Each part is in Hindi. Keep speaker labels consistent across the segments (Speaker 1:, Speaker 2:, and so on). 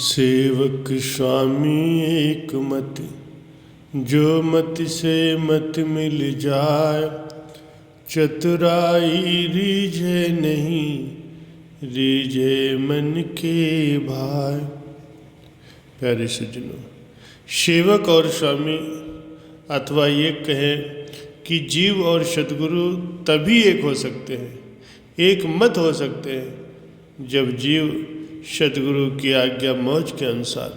Speaker 1: सेवक स्वामी एक मत, जो मत से मत मिल जाए। चतुराई रीझे नहीं, रीझे मन के भाई। प्यारे सज्जनों, सेवक और स्वामी अथवा ये कहें कि जीव और सद्गुरु तभी एक हो सकते हैं, एक मत हो सकते हैं, जब जीव सद्गुरु की आज्ञा मौज के अनुसार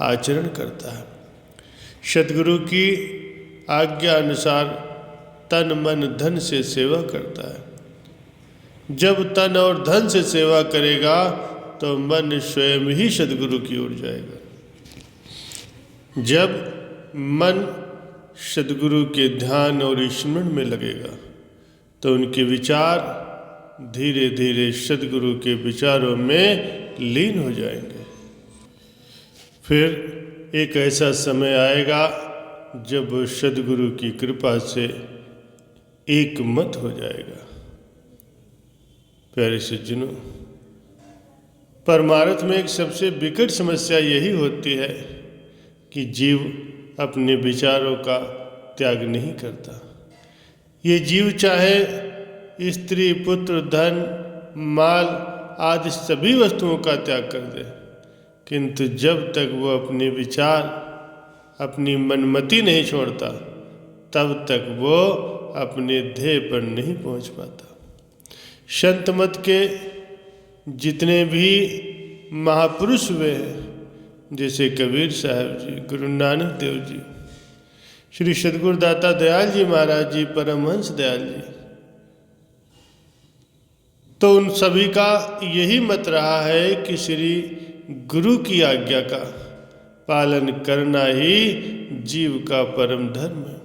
Speaker 1: आचरण करता है। सद्गुरु की आज्ञा अनुसार तन मन धन से सेवा करता है। जब तन और धन से सेवा करेगा तो मन स्वयं ही सद्गुरु की ओर जाएगा। जब मन सद्गुरु के ध्यान और स्मरण में लगेगा तो उनके विचार धीरे धीरे सद्गुरु के विचारों में लीन हो जाएंगे। फिर एक ऐसा समय आएगा जब सद्गुरु की कृपा से एक मत हो जाएगा। प्यारे सज्जनों, परमार्थ में एक सबसे विकट समस्या यही होती है कि जीव अपने विचारों का त्याग नहीं करता। ये जीव चाहे स्त्री पुत्र धन माल आदि सभी वस्तुओं का त्याग कर दे, किंतु जब तक वो अपने विचार अपनी मनमति नहीं छोड़ता तब तक वो अपने ध्येय पर नहीं पहुंच पाता। संत मत के जितने भी महापुरुष हुए हैं, जैसे कबीर साहब जी, गुरु नानक देव जी, श्री सद्गुरुदाता दयाल जी महाराज जी, परमहंस दयाल जी, तो उन सभी का यही मत रहा है कि श्री गुरु की आज्ञा का पालन करना ही जीव का परम धर्म है।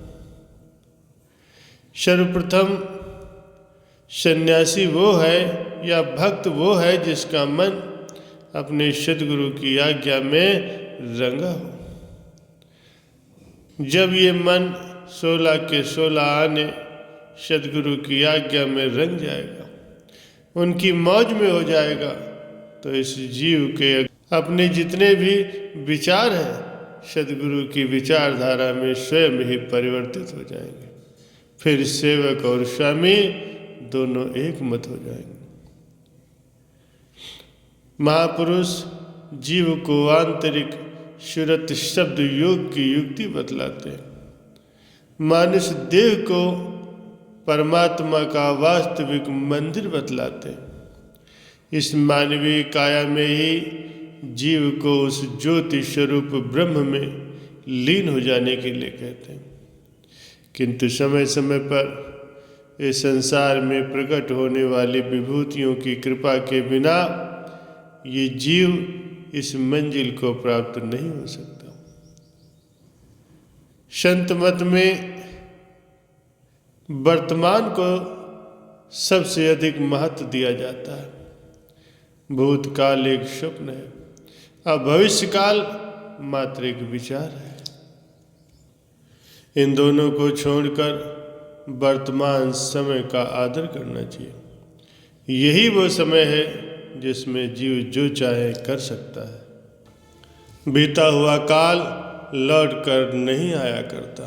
Speaker 1: सर्वप्रथम सन्यासी वो है या भक्त वो है जिसका मन अपने सद्गुरु की आज्ञा में रंगा हो। जब ये मन 16 के 16 आने सद्गुरु की आज्ञा में रंग जाएगा, उनकी मौज में हो जाएगा, तो इस जीव के अपने जितने भी विचार हैं सद्गुरु की विचारधारा में स्वयं ही परिवर्तित हो जाएंगे। फिर सेवक और स्वामी दोनों एक मत हो जाएंगे। महापुरुष जीव को आंतरिक सुरत शब्द योग की युक्ति बतलाते हैं। मानुष देह को परमात्मा का वास्तविक मंदिर बतलाते हैं। इस मानवीय काया में ही जीव को उस ज्योति स्वरूप ब्रह्म में लीन हो जाने के लिए कहते हैं। किंतु समय समय पर इस संसार में प्रकट होने वाली विभूतियों की कृपा के बिना ये जीव इस मंजिल को प्राप्त नहीं हो सकता। संत मत में वर्तमान को सबसे अधिक महत्व दिया जाता है। भूतकाल एक स्वप्न है, अब भविष्यकाल मात्र एक विचार है। इन दोनों को छोड़कर वर्तमान समय का आदर करना चाहिए। यही वो समय है जिसमें जीव जो चाहे कर सकता है। बीता हुआ काल लौट कर नहीं आया करता।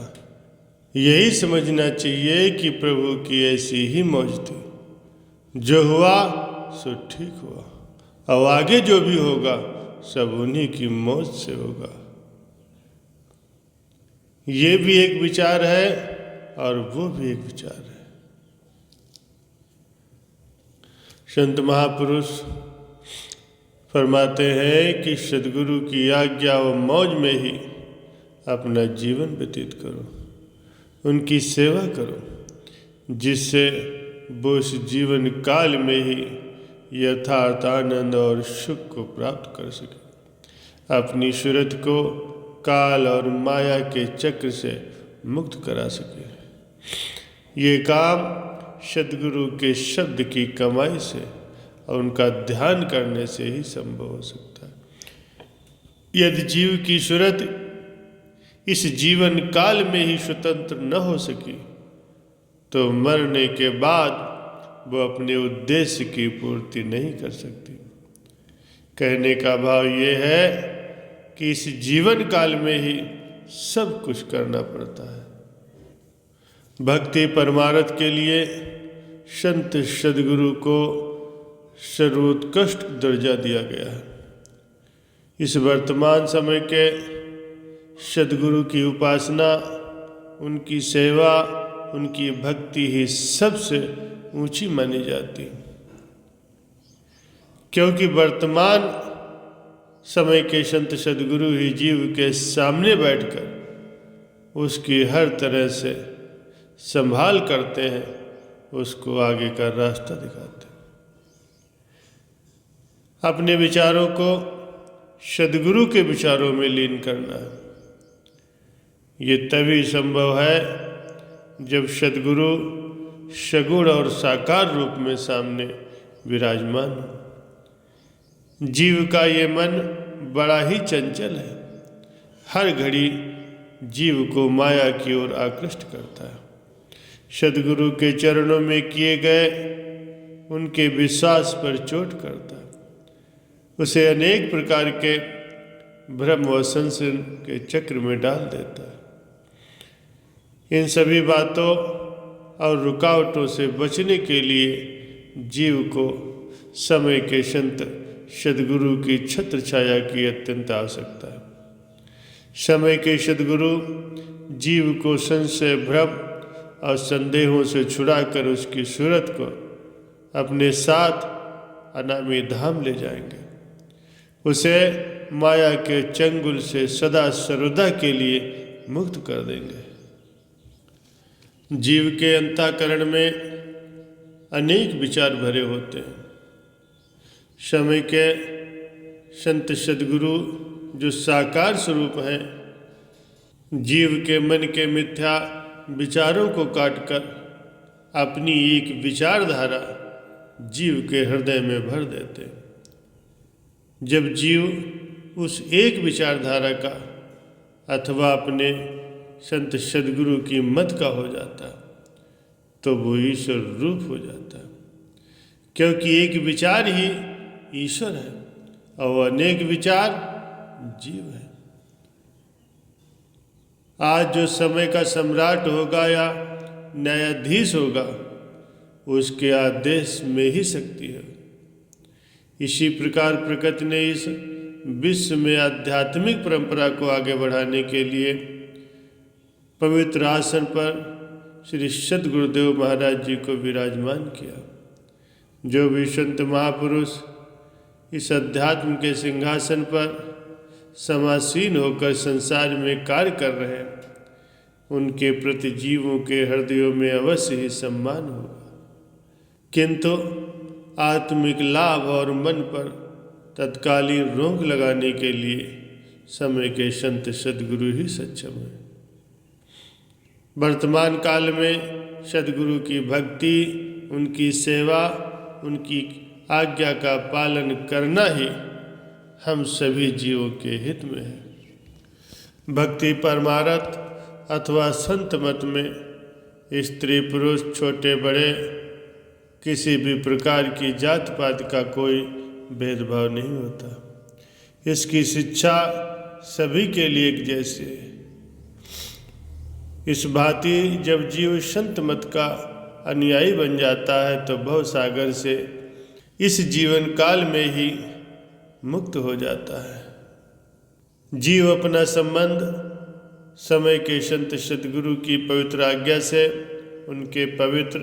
Speaker 1: यही समझना चाहिए कि प्रभु की ऐसी ही मौज थी। जो हुआ सो ठीक हुआ, और आगे जो भी होगा सब उन्हीं की मौज से होगा। ये भी एक विचार है और वो भी एक विचार है। संत महापुरुष फरमाते हैं कि सद्गुरु की आज्ञा व मौज में ही अपना जीवन व्यतीत करो, उनकी सेवा करो, जिससे वो इस जीवन काल में ही यथार्थ आनंद और सुख को प्राप्त कर सके, अपनी सूरत को काल और माया के चक्र से मुक्त करा सके। ये काम सद्गुरु के शब्द की कमाई से और उनका ध्यान करने से ही संभव हो सकता है। यदि जीव की सूरत इस जीवन काल में ही स्वतंत्र न हो सकी तो मरने के बाद वो अपने उद्देश्य की पूर्ति नहीं कर सकती। कहने का भाव ये है कि इस जीवन काल में ही सब कुछ करना पड़ता है। भक्ति परमार्थ के लिए संत सद्गुरु को सर्वोत्कृष्ट दर्जा दिया गया है। इस वर्तमान समय के सद्गुरु की उपासना, उनकी सेवा, उनकी भक्ति ही सबसे ऊंची मानी जाती, क्योंकि वर्तमान समय के संत सद्गुरु ही जीव के सामने बैठकर उसकी हर तरह से संभाल करते हैं, उसको आगे का रास्ता दिखाते हैं। अपने विचारों को सद्गुरु के विचारों में लीन करना है। ये तभी संभव है जब सद्गुरु सगुण और साकार रूप में सामने विराजमान हो। जीव का ये मन बड़ा ही चंचल है, हर घड़ी जीव को माया की ओर आकृष्ट करता है। सद्गुरु के चरणों में किए गए उनके विश्वास पर चोट करता है, उसे अनेक प्रकार के भ्रम व संशय के चक्र में डाल देता है। इन सभी बातों और रुकावटों से बचने के लिए जीव को समय के संत सद्गुरु की छत्र छाया की अत्यंत आवश्यकता है। समय के सद्गुरु जीव को संशय, भ्रम और संदेहों से छुड़ाकर उसकी सूरत को अपने साथ अनामी धाम ले जाएंगे, उसे माया के चंगुल से सदा सर्वदा के लिए मुक्त कर देंगे। जीव के अंतःकरण में अनेक विचार भरे होते हैं। समय के संत सद्गुरु जो साकार स्वरूप हैं, जीव के मन के मिथ्या विचारों को काटकर अपनी एक विचारधारा जीव के हृदय में भर देते। जब जीव उस एक विचारधारा का अथवा अपने संत सद्गुरु की मत का हो जाता तो वो ईश्वर रूप हो जाता, क्योंकि एक विचार ही ईश्वर है और अनेक विचार जीव है। आज जो समय का सम्राट होगा या न्यायाधीश होगा, उसके आदेश में ही शक्ति है। इसी प्रकार प्रकृति ने इस विश्व में आध्यात्मिक परंपरा को आगे बढ़ाने के लिए पवित्र आसन पर श्री सद्गुरुदेव महाराज जी को विराजमान किया। जो भी संत महापुरुष इस अध्यात्म के सिंहासन पर समासीन होकर संसार में कार्य कर रहे हैं, उनके प्रति जीवों के हृदयों में अवश्य ही सम्मान होगा, किंतु आत्मिक लाभ और मन पर तत्कालीन रोक लगाने के लिए समय के संत सद्गुरु ही सक्षम है। वर्तमान काल में सद्गुरु की भक्ति, उनकी सेवा, उनकी आज्ञा का पालन करना ही हम सभी जीवों के हित में है। भक्ति परमार्थ अथवा संत मत में स्त्री पुरुष, छोटे बड़े, किसी भी प्रकार की जात पात का कोई भेदभाव नहीं होता। इसकी शिक्षा सभी के लिए एक जैसी है। इस भांति जब जीव संत मत का अनुयायी बन जाता है तो भव सागर से इस जीवन काल में ही मुक्त हो जाता है। जीव अपना संबंध समय के संत सद्गुरु की पवित्र आज्ञा से उनके पवित्र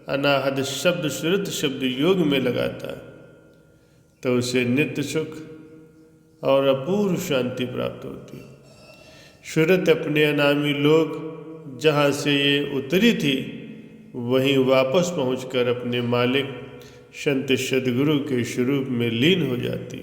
Speaker 1: अनाहद शब्द सुरत शब्द योग में लगाता है तो उसे नित्य सुख और अपूर्व शांति प्राप्त होती है। सुरत अपने अनामी लोग जहाँ से ये उतरी थी वहीं वापस पहुंचकर अपने मालिक संत सद्गुरु के स्वरूप में लीन हो जाती।